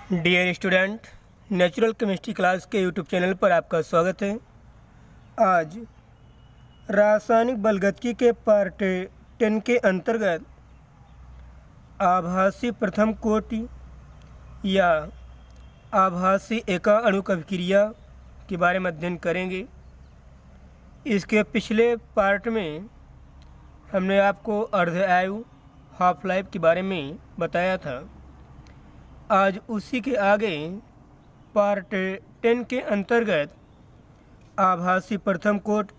Dear student, natural chemistry class के YouTube channel पर आपका स्वागत है। आज रासायनिक बलगतिकी के पार्ट 10 के अंतर्गत आभासी प्रथम कोटि या आभासी एका अणुक अभिक्रिया के बारे में अध्ययन करेंगे। इसके पिछले पार्ट में हमने आपको अर्धआयु हाफ लाइफ के बारे में बताया था। आज उसी के आगे पार्ट 10 के अंतर्गत आभासी प्रथम कोट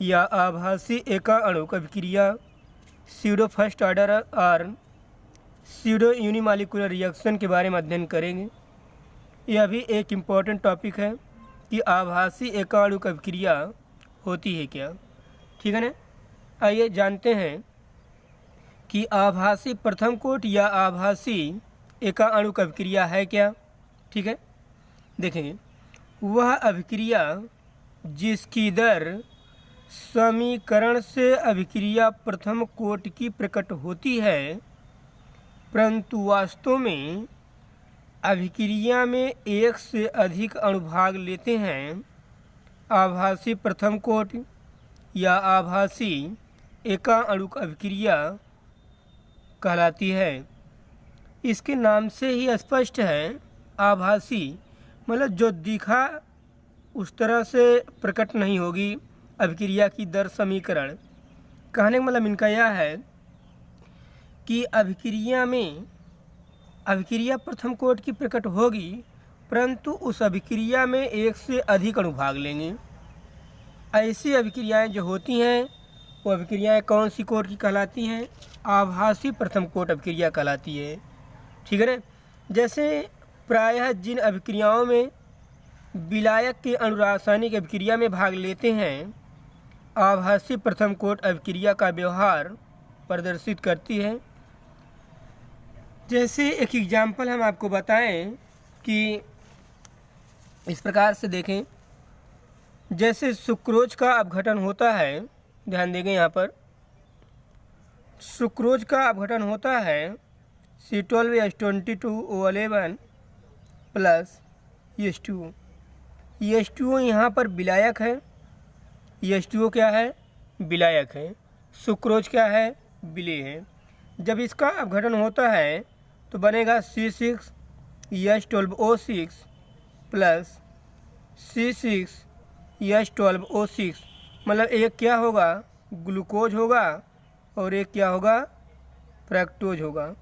या आभासी एका अणुक अभिक्रिया, स्यूडो फर्स्ट ऑर्डर और स्यूडो यूनिमॉलिक्यूलर रिएक्शन के बारे में अध्ययन करेंगे। यह भी एक इम्पॉर्टेंट टॉपिक है कि आभासी एका अणुक अभिक्रिया होती है क्या। ठीक है ना। आइए जानते हैं कि आभासी प्रथम कोट या आभासी एका अणुक अभिक्रिया है क्या। ठीक है, देखेंगे वह अभिक्रिया जिसकी दर समीकरण से अभिक्रिया प्रथम कोट की प्रकट होती है, परंतु वास्तव में अभिक्रिया में एक से अधिक अणुभाग लेते हैं, आभासी प्रथम कोट या आभासी एका अणुक अभिक्रिया कहलाती है। इसके नाम से ही स्पष्ट है, आभासी मतलब जो दिखा उस तरह से प्रकट नहीं होगी अभिक्रिया की दर समीकरण। कहने का मतलब इनका यह है कि अभिक्रिया प्रथम कोट की प्रकट होगी, परंतु उस अभिक्रिया में एक से अधिक अणुभाग लेंगे। ऐसी अभिक्रियाएं जो होती हैं वो अभिक्रियाएं कौन सी कोट की कहलाती हैं? आभासी प्रथम कोट अभिक्रिया कहलाती है। ठीक है ना। जैसे प्रायः जिन अभिक्रियाओं में विलायक के अणु रासायनिक अभिक्रिया में भाग लेते हैं, आभासी प्रथम कोट अभिक्रिया का व्यवहार प्रदर्शित करती है। जैसे एक एग्जाम्पल हम आपको बताएं कि इस प्रकार से देखें, जैसे सुक्रोज का अपघटन होता है, ध्यान देंगे यहाँ पर सुक्रोज का अपघटन होता है C12H22O11 प्लस H2O। H2O यहाँ पर विलायक है, H2O क्या है? विलायक है। सुक्रोज क्या है? विलेय है। जब इसका अपघटन होता है तो बनेगा C6H12O6 प्लस C6H12O6, मतलब एक क्या होगा? ग्लूकोज होगा और एक क्या होगा? फ्रक्टोज होगा,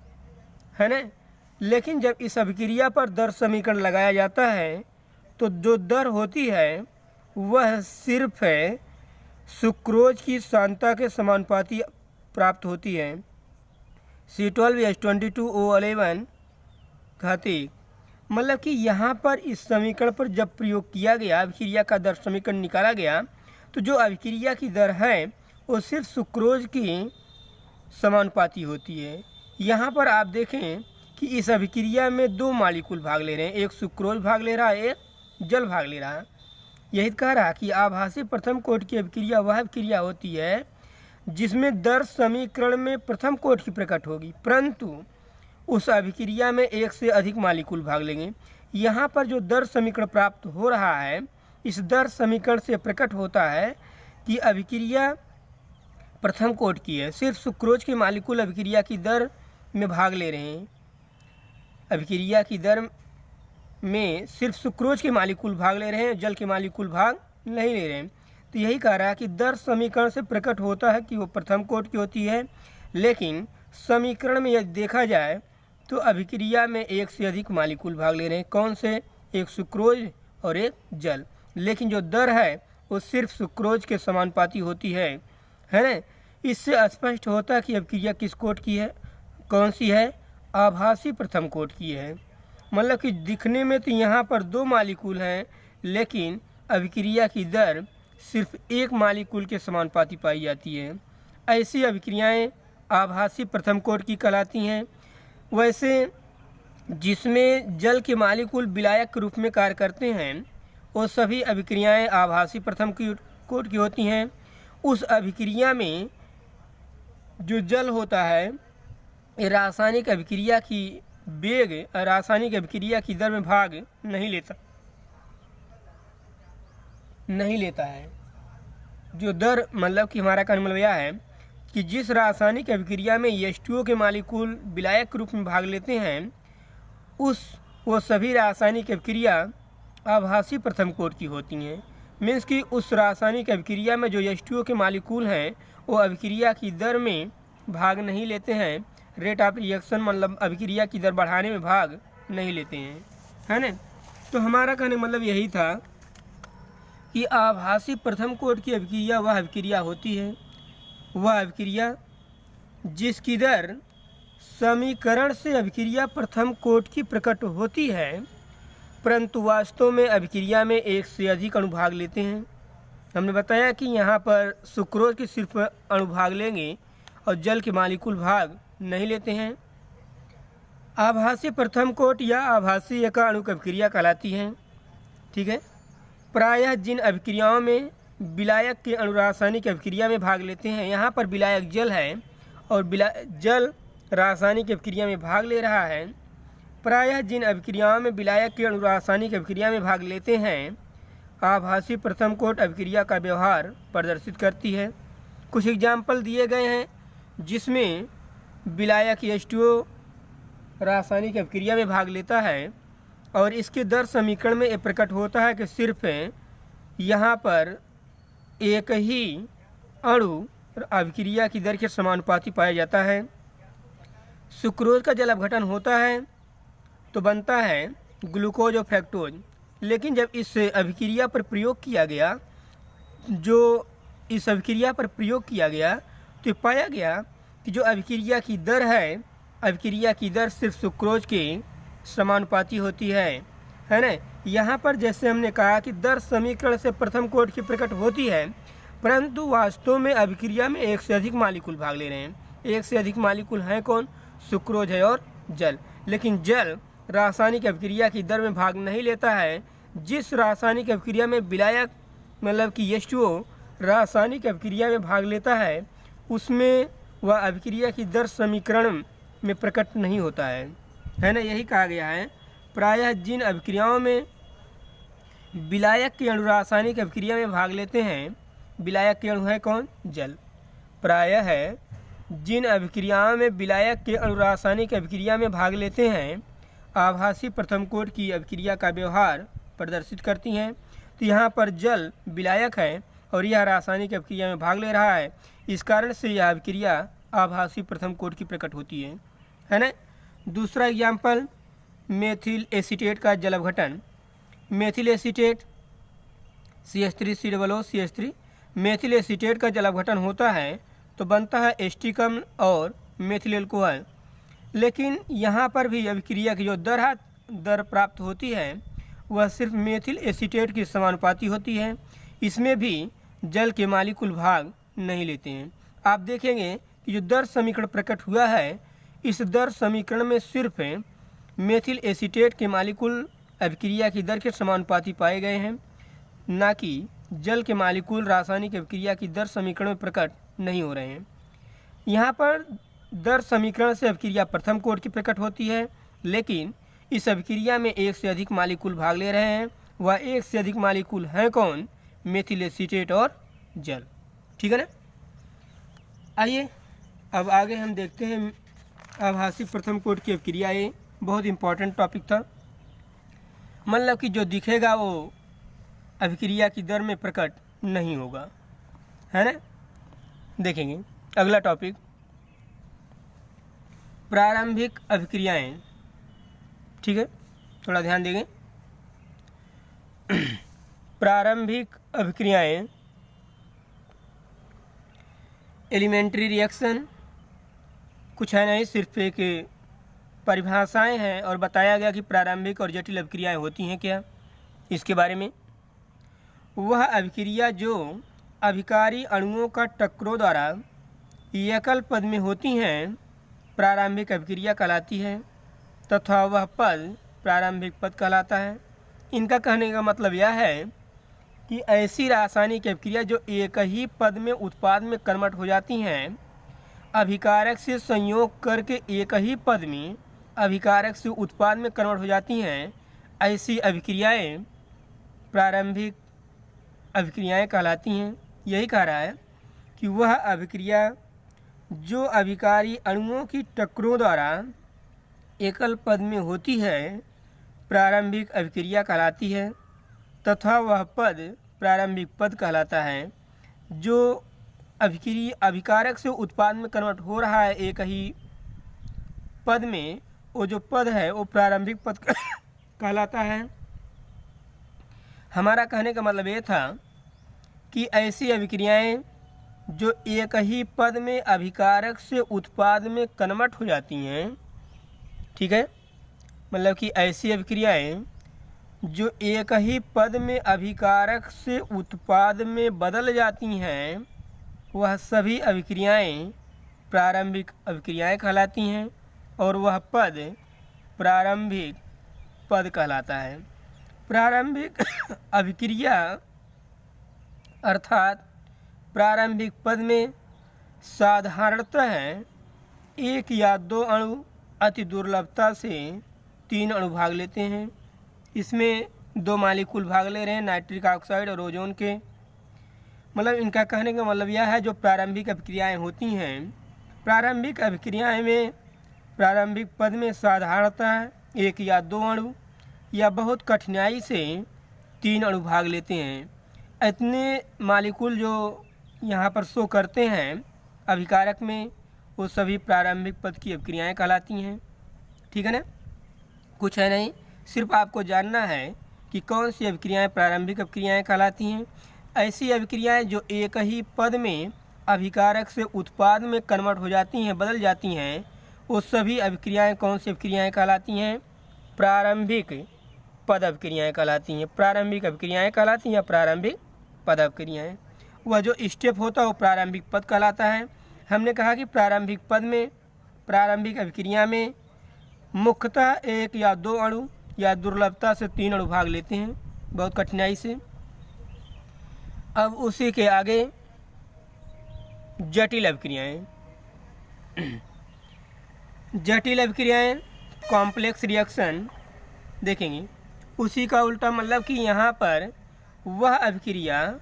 है ना। लेकिन जब इस अभिक्रिया पर दर समीकरण लगाया जाता है तो जो दर होती है वह सिर्फ सुक्रोज की सांद्रता के समानुपाती प्राप्त होती है। C12H22O11 घातीय, मतलब कि यहाँ पर इस समीकरण पर जब प्रयोग किया गया, अभिक्रिया का दर समीकरण निकाला गया, तो जो अभिक्रिया की दर है वो सिर्फ सुक्रोज की समानुपाती होती है। यहाँ पर आप देखें कि इस अभिक्रिया में दो मॉलिक्यूल भाग ले रहे हैं, एक सुक्रोज भाग ले रहा है, एक जल भाग ले रहा है। यही कह रहा कि आभासी प्रथम कोट की अभिक्रिया वह अभिक्रिया होती है जिसमें दर समीकरण में प्रथम कोट की प्रकट होगी, परंतु उस अभिक्रिया में एक से अधिक मॉलिक्यूल भाग लेंगे। यहाँ पर जो दर समीकरण प्राप्त हो रहा है, इस दर समीकरण से प्रकट होता है कि अभिक्रिया प्रथम कोट की है, सिर्फ सुक्रोज के मॉलिक्यूल अभिक्रिया की दर में भाग ले रहे हैं। अभिक्रिया की दर में सिर्फ सुक्रोज के मॉलिक्यूल भाग ले रहे हैं, जल के मॉलिक्यूल भाग नहीं ले रहे हैं। तो यही कह रहा है कि दर समीकरण से प्रकट होता है कि वो प्रथम कोट की होती है, लेकिन समीकरण में यदि देखा जाए तो अभिक्रिया में एक से अधिक मॉलिक्यूल भाग ले रहे हैं। कौन से? एक सुक्रोज और एक जल, लेकिन जो दर है वो सिर्फ सुक्रोज के समानुपाती होती है ना। इससे स्पष्ट होता है कि अभिक्रिया किस कोट की है, कौन सी है? आभासी प्रथम कोट की है। मतलब कि दिखने में तो यहाँ पर दो मॉलिक्यूल हैं, लेकिन अभिक्रिया की दर सिर्फ एक मॉलिक्यूल के समानुपाती पाई जाती है। ऐसी अभिक्रियाएं आभासी प्रथम कोट की कहलाती हैं। वैसे जिसमें जल के मॉलिक्यूल विलायक के रूप में कार्य करते हैं, वो सभी अभिक्रियाएं आभासी प्रथम कोट की होती हैं। उस अभिक्रिया में जो जल होता है, ये रासायनिक अभिक्रिया की वेग रासायनिक अभिक्रिया की दर में भाग नहीं लेता है। जो दर मतलब कि हमारा कहने मतलब यह है कि जिस रासायनिक अभिक्रिया में H2O के मालिक्यूल विलायक के रूप में भाग लेते हैं वो सभी रासायनिक अभिक्रिया आभासी प्रथम कोटि की होती हैं। मीन्स कि उस रासायनिक अभिक्रिया में जो H2O के मालिक्यूल हैं वो अभिक्रिया की दर में भाग नहीं लेते हैं। रेट ऑफ रिएक्शन मतलब अभिक्रिया की दर बढ़ाने में भाग नहीं लेते हैं, है ना। तो हमारा कहने मतलब यही था कि आभासी प्रथम कोटि की अभिक्रिया वह अभिक्रिया होती है, वह अभिक्रिया जिसकी दर समीकरण से अभिक्रिया प्रथम कोटि की प्रकट होती है, परंतु वास्तव में अभिक्रिया में एक से अधिक अणु भाग लेते हैं। हमने बताया कि यहाँ पर सुक्रोज के सिर्फ अणु भाग लेंगे और जल के मालिक्यूल भाग नहीं लेते हैं। आभासी प्रथम कोटि या आभासी एका अणुक अभिक्रिया कहलाती है। ठीक है। प्रायः जिन अभिक्रियाओं में विलायक के अणु रासायनिक अभिक्रिया में भाग लेते हैं, यहाँ पर विलायक जल है और जल रासायनिक अभिक्रिया में भाग ले रहा है। प्रायः जिन अभिक्रियाओं में विलायक के अणु रासायनिक अभिक्रिया में भाग लेते हैं आभासी प्रथम कोटि अभिक्रिया का व्यवहार प्रदर्शित करती है। कुछ एग्जाम्पल दिए गए हैं जिसमें विलायक H2O रासायनिक अभिक्रिया में भाग लेता है और इसके दर समीकरण में ये प्रकट होता है कि सिर्फ यहाँ पर एक ही अणु अभिक्रिया की दर के समानुपाती पाया जाता है। सुक्रोज का जल अपघटन होता है तो बनता है ग्लूकोज और फ्रक्टोज, लेकिन जब इस अभिक्रिया पर प्रयोग किया गया तो पाया गया कि जो अभिक्रिया की दर है, अभिक्रिया की दर सिर्फ सुक्रोज के समानुपाती होती है ना। यहाँ पर जैसे हमने कहा कि दर समीकरण से प्रथम कोटि की प्रकट होती है, परंतु वास्तव में अभिक्रिया में एक से अधिक मालिक्यूल भाग ले रहे हैं। एक से अधिक मालिक्यूल हैं कौन? सुक्रोज है और जल। लेकिन जल रासायनिक अभिक्रिया की दर में भाग नहीं लेता है। जिस रासायनिक अभिक्रिया में विलायक मतलब कि H2O रासायनिक अभिक्रिया में भाग लेता है उसमें वह अभिक्रिया की दर समीकरण में प्रकट नहीं होता है ना। यही कहा गया है प्रायः जिन अभिक्रियाओं में विलायक के अणु रासायनिक अभिक्रिया में भाग लेते हैं, विलायक के अणु है कौन? जल। प्रायः है जिन अभिक्रियाओं में विलायक के अणु रासायनिक अभिक्रिया में भाग लेते हैं आभासी प्रथम कोटि की अभिक्रिया का व्यवहार प्रदर्शित करती हैं। तो यहाँ पर जल विलायक है और यह रासायनिक अभिक्रिया में भाग ले रहा है, इस कारण से यह अभिक्रिया आभासी प्रथम कोटि की प्रकट होती है ना। दूसरा एग्जाम्पल मेथिल एसीटेट का जल अपघटन। Methyl acetate CH3COO methyl acetate का जल अपघटन होता है तो बनता है एस्टिक अम्ल और मेथिल एल्कोहल। लेकिन यहाँ पर भी अभिक्रिया की जो दर प्राप्त होती है वह सिर्फ मेथिल एसीटेट की समानुपाती होती है। इसमें भी जल के मालिक्यूल भाग नहीं लेते हैं। आप देखेंगे कि जो दर समीकरण प्रकट हुआ है, इस दर समीकरण में सिर्फ मेथिल एसीटेट के मालिक्यूल अभिक्रिया की दर के समानुपाती पाए गए हैं, ना कि जल के मालिक्यूल रासायनिक अभिक्रिया की दर समीकरण में प्रकट नहीं हो रहे हैं। यहाँ पर दर समीकरण से अभिक्रिया प्रथम कोटि की प्रकट होती है, लेकिन इस अभिक्रिया में एक से अधिक मालिक्यूल भाग ले रहे हैं। वह एक से अधिक मालिक्यूल हैं कौन? मेथिल एसीटेट और जल। ठीक है ना। आइए अब आगे हम देखते हैं आभासी प्रथम कोटि की अभिक्रिया। ये बहुत इंपॉर्टेंट टॉपिक था। मतलब कि जो दिखेगा वो अभिक्रिया की दर में प्रकट नहीं होगा, है ना। देखेंगे अगला टॉपिक प्रारंभिक अभिक्रियाएं। ठीक है, थोड़ा ध्यान देंगे। प्रारंभिक अभिक्रियाएं एलिमेंट्री रिएक्शन कुछ है नहीं, सिर्फ एक परिभाषाएं हैं और बताया गया कि प्रारंभिक और जटिल अभिक्रियाएं होती हैं क्या, इसके बारे में। वह अभिक्रिया जो अभिकारी अणुओं का टक्करों द्वारा एकल पद में होती हैं प्रारंभिक अभिक्रिया कहलाती है तथा वह पद प्रारंभिक पद कहलाता है। इनका कहने का मतलब यह है कि ऐसी रासायनिक अभिक्रिया जो एक ही पद में उत्पाद में कर्मठ हो जाती हैं, अभिकारक से संयोग करके एक ही पद में अभिकारक से उत्पाद में कन्वर्ट हो जाती हैं, ऐसी अभिक्रियाएं प्रारंभिक अभिक्रियाएं कहलाती हैं। यही कह रहा है कि वह अभिक्रिया जो अभिकारी अणुओं की टक्करों द्वारा एकल पद में होती है प्रारंभिक अभिक्रिया कहलाती है, तथा वह पद प्रारंभिक पद कहलाता है। जो अभिकारक से उत्पाद में कन्वर्ट हो रहा है एक ही पद में, वो जो पद है वो प्रारंभिक पद कहलाता है। हमारा कहने का मतलब ये था कि ऐसी अभिक्रियाएं जो एक ही पद में अभिकारक से उत्पाद में कन्वर्ट हो जाती हैं, ठीक है, मतलब कि ऐसी अभिक्रियाएं जो एक ही पद में अभिकारक से उत्पाद में बदल जाती हैं, वह सभी अभिक्रियाएं प्रारंभिक अभिक्रियाएं कहलाती हैं और वह पद प्रारंभिक पद कहलाता है। प्रारंभिक अभिक्रिया अर्थात प्रारंभिक पद में साधारणतः एक या दो अणु अति दुर्लभता से 3 अणु भाग लेते हैं। इसमें 2 मालिक्यूल भाग ले रहे हैं, नाइट्रिक ऑक्साइड और ओजोन के। मतलब इनका कहने का मतलब यह है जो प्रारंभिक अभिक्रियाएं होती हैं, प्रारंभिक अभिक्रियाएं में प्रारंभिक पद में साधारणतः 1 या 2 अणु या बहुत कठिनाई से 3 अणु भाग लेते हैं। इतने मालिक्यूल जो यहाँ पर शो करते हैं अभिकारक में, वो सभी प्रारंभिक पद की अभिक्रियाएं कहलाती हैं। ठीक है ना, कुछ है नहीं, सिर्फ आपको जानना है कि कौन सी अभिक्रियाएं प्रारंभिक अभिक्रियाएं कहलाती हैं। ऐसी अभिक्रियाएं जो एक ही पद में अभिकारक से उत्पाद में कन्वर्ट हो जाती हैं, बदल जाती हैं, वो सभी अभिक्रियाएं कौन सी अभिक्रियाएं कहलाती हैं? प्रारंभिक पद अभिक्रियाएं कहलाती हैं। प्रारंभिक अभिक्रियाएं कहलाती हैं प्रारंभिक पद अभिक्रियाएं। वह जो स्टेप होता है वो प्रारंभिक पद कहलाता है। हमने कहा कि प्रारंभिक पद में, प्रारंभिक अभिक्रिया में मुख्यतः 1 या 2 अणु या दुर्लभता से 3 अणु भाग लेते हैं, बहुत कठिनाई से। अब उसी के आगे जटिल अभिक्रियाएं। जटिल अभिक्रियाएं कॉम्प्लेक्स रिएक्शन देखेंगे। उसी का उल्टा मतलब कि यहाँ पर वह अभिक्रिया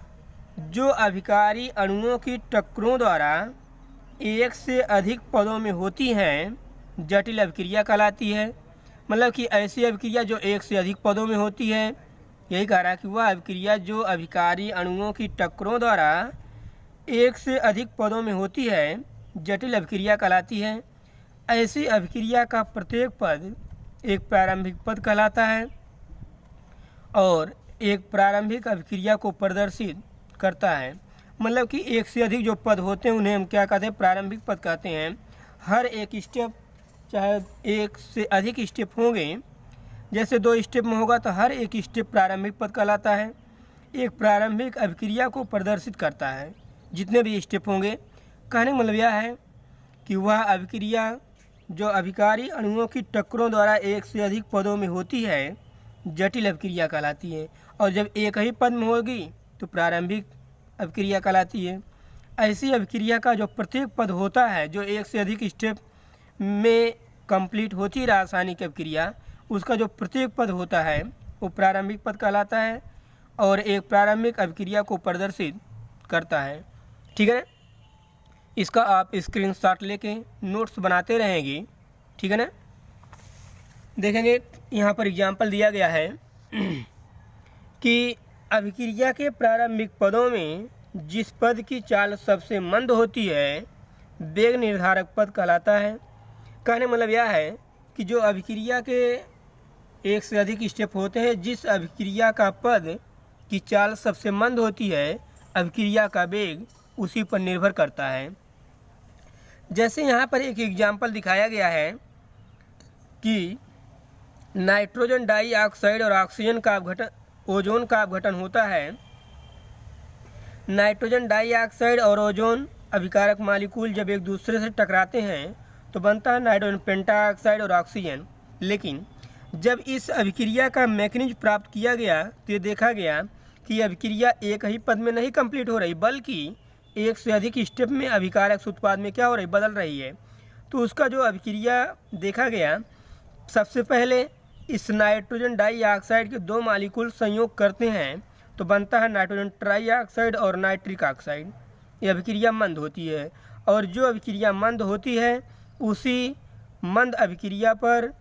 जो अभिकारी अणुओं की टक्करों द्वारा एक से अधिक पदों में होती हैं, जटिल अभिक्रिया कहलाती है। मतलब कि ऐसी अभिक्रिया जो एक से अधिक पदों में होती है, यही कह रहा है कि वह अभिक्रिया जो अभिकारी अणुओं की टक्करों द्वारा एक से अधिक पदों में होती है, जटिल अभिक्रिया कहलाती है। ऐसी अभिक्रिया का प्रत्येक पद एक प्रारंभिक पद कहलाता है और एक प्रारंभिक अभिक्रिया को प्रदर्शित करता है। मतलब कि एक से अधिक जो पद होते हैं उन्हें हम क्या कहते हैं? प्रारंभिक पद कहते हैं। हर एक स्टेप, चाहे एक से अधिक स्टेप होंगे, जैसे 2 स्टेप में होगा तो हर एक स्टेप प्रारंभिक पद कहलाता है। एक प्रारंभिक अभिक्रिया को प्रदर्शित करता है जितने भी स्टेप होंगे। कहने का मतलब यह है कि वह अभिक्रिया जो अभिकारी अणुओं की टक्करों द्वारा एक से अधिक पदों में होती है, जटिल अभिक्रिया कहलाती है। और जब एक ही पद में होगी तो प्रारंभिक अभिक्रिया कहलाती है। ऐसी अभिक्रिया का जो प्रत्येक पद होता है, जो एक से अधिक स्टेप में कंप्लीट होती है रासायनिक अभिक्रिया, उसका जो प्रत्येक पद होता है वो प्रारंभिक पद कहलाता है और एक प्रारंभिक अभिक्रिया को प्रदर्शित करता है। ठीक है, इसका आप स्क्रीनशॉट लेके नोट्स बनाते रहेंगे। ठीक है ना। देखेंगे यहाँ पर एग्जाम्पल दिया गया है कि अभिक्रिया के प्रारंभिक पदों में जिस पद की चाल सबसे मंद होती है, वेग निर्धारक पद कहलाता है। कहने मतलब यह है कि जो अभिक्रिया के एक से अधिक स्टेप होते हैं, जिस अभिक्रिया का पद की चाल सबसे मंद होती है, अभिक्रिया का वेग उसी पर निर्भर करता है। जैसे यहाँ पर एक एग्जाम्पल दिखाया गया है कि नाइट्रोजन डाइऑक्साइड और ऑक्सीजन का अपघटन, ओजोन का अपघटन होता है। नाइट्रोजन डाइऑक्साइड और ओजोन अभिकारक मालिक्यूल जब एक दूसरे से टकराते हैं तो बनता है नाइट्रोजन पेंटाऑक्साइड और ऑक्सीजन। लेकिन जब इस अभिक्रिया का मैकेनिज्म प्राप्त किया गया तो ये देखा गया कि अभिक्रिया एक ही पद में नहीं कंप्लीट हो रही, बल्कि एक से अधिक स्टेप में अभिकारक उत्पाद में क्या हो रही, बदल रही है। तो उसका जो अभिक्रिया देखा गया सबसे पहले इस नाइट्रोजन डाइऑक्साइड के दो मालिक्यूल संयोग करते हैं तो बनता है नाइट्रोजन ट्राइऑक्साइड और नाइट्रिक ऑक्साइड। यह अभिक्रिया मंद होती है और जो अभिक्रिया मंद होती है उसी मंद अभिक्रिया पर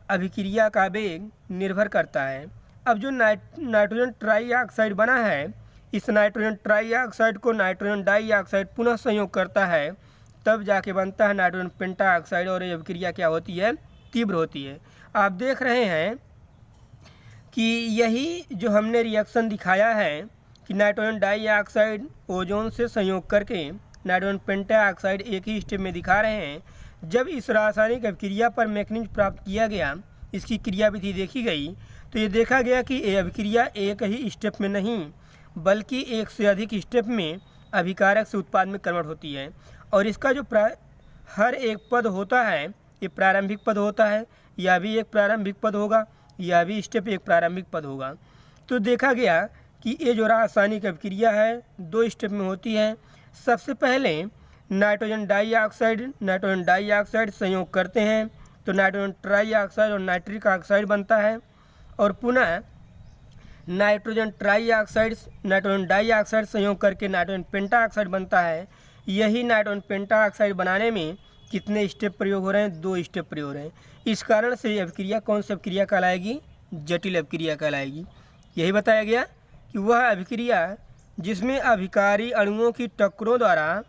अभिक्रिया का वेग निर्भर करता है। अब जो नाइट्रोजन ट्राइऑक्साइड बना है, इस नाइट्रोजन ट्राइऑक्साइड को नाइट्रोजन डाइऑक्साइड पुनः संयोग करता है, तब जाके बनता है नाइट्रोजन पेंटाऑक्साइड और ये अभिक्रिया क्या होती है, तीव्र होती है। आप देख रहे हैं कि यही जो हमने रिएक्शन दिखाया है कि नाइट्रोजन डाइऑक्साइड ओजोन से संयोग करके नाइट्रोजन पेंटाऑक्साइड एक ही स्टेप में दिखा रहे हैं। जब इस रासायनिक अभिक्रिया पर मैकेनिज्म प्राप्त किया गया, इसकी क्रियाविधि देखी गई, तो ये देखा गया कि ये अभिक्रिया एक ही स्टेप में नहीं बल्कि एक से अधिक स्टेप में अभिकारक से उत्पाद में कन्वर्ट होती है। और इसका जो हर एक पद होता है ये प्रारंभिक पद होता है, यह भी एक प्रारंभिक पद होगा, यह भी स्टेप एक प्रारंभिक पद होगा। तो देखा गया कि ये जो रासायनिक अभिक्रिया है दो स्टेप में होती है। सबसे पहले नाइट्रोजन डाइऑक्साइड संयोग करते हैं तो नाइट्रोजन ट्राइऑक्साइड और नाइट्रिक ऑक्साइड बनता है, और पुनः नाइट्रोजन डाइऑक्साइड संयोग करके नाइट्रोजन पेंटाऑक्साइड बनता है। यही नाइट्रोजन पेंटाऑक्साइड बनाने में कितने स्टेप प्रयोग हो रहे हैं, दो स्टेप प्रयोग हो रहे हैं। इस कारण से यह अभिक्रिया कौन सी अभिक्रिया कहलाएगी, जटिल अभिक्रिया कहलाएगी। यही बताया गया कि वह अभिक्रिया जिसमें अभिकारी अणुओं की टक्करों द्वारा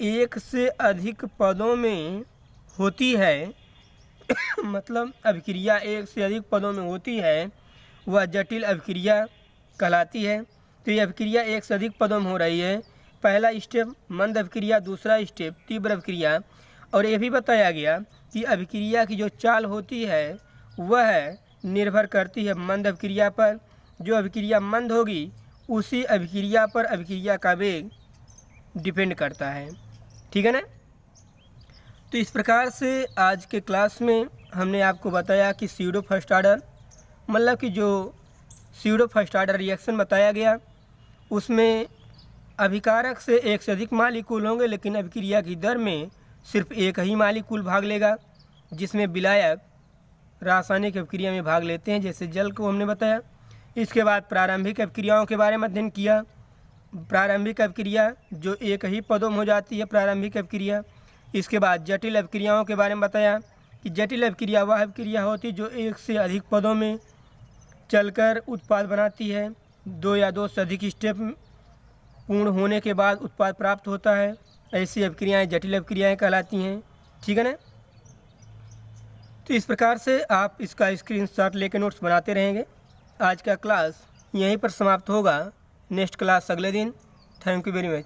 एक से अधिक पदों में होती है मतलब अभिक्रिया एक से अधिक पदों में होती है, वह जटिल अभिक्रिया कहलाती है। तो यह अभिक्रिया एक से अधिक पदों में हो रही है। पहला स्टेप मंद अभिक्रिया, दूसरा स्टेप तीव्र अभिक्रिया। और यह भी बताया गया कि अभिक्रिया की जो चाल होती है वह निर्भर करती है मंद अभिक्रिया पर। जो अभिक्रिया मंद होगी उसी अभिक्रिया पर अभिक्रिया का वेग डिपेंड करता है। ठीक है ना। तो इस प्रकार से आज के क्लास में हमने आपको बताया कि स्यूडो फर्स्ट ऑर्डर मतलब कि जो स्यूडो फर्स्ट ऑर्डर रिएक्शन बताया गया उसमें अभिकारक से एक से अधिक मालिक्यूल होंगे, लेकिन अभिक्रिया की दर में सिर्फ एक ही मालिक्यूल भाग लेगा, जिसमें विलायक रासायनिक अभिक्रिया में भाग लेते हैं, जैसे जल को हमने बताया। इसके बाद प्रारंभिक अभिक्रियाओं के बारे में अध्ययन किया। प्रारंभिक अभिक्रिया जो एक ही पदों में हो जाती है, प्रारंभिक अभिक्रिया। इसके बाद जटिल अभिक्रियाओं के बारे में बताया कि जटिल अभिक्रिया वह अभिक्रिया होती है जो एक से अधिक पदों में चलकर उत्पाद बनाती है। दो या दो से अधिक स्टेप पूर्ण होने के बाद उत्पाद प्राप्त होता है। ऐसी अभिक्रियाएं जटिल अभिक्रियाएं कहलाती हैं। ठीक है ना। तो इस प्रकार से आप इसका स्क्रीनशॉट लेकर नोट्स बनाते रहेंगे। आज का क्लास यहीं पर समाप्त होगा। नेक्स्ट क्लास अगले दिन। Thank you very much.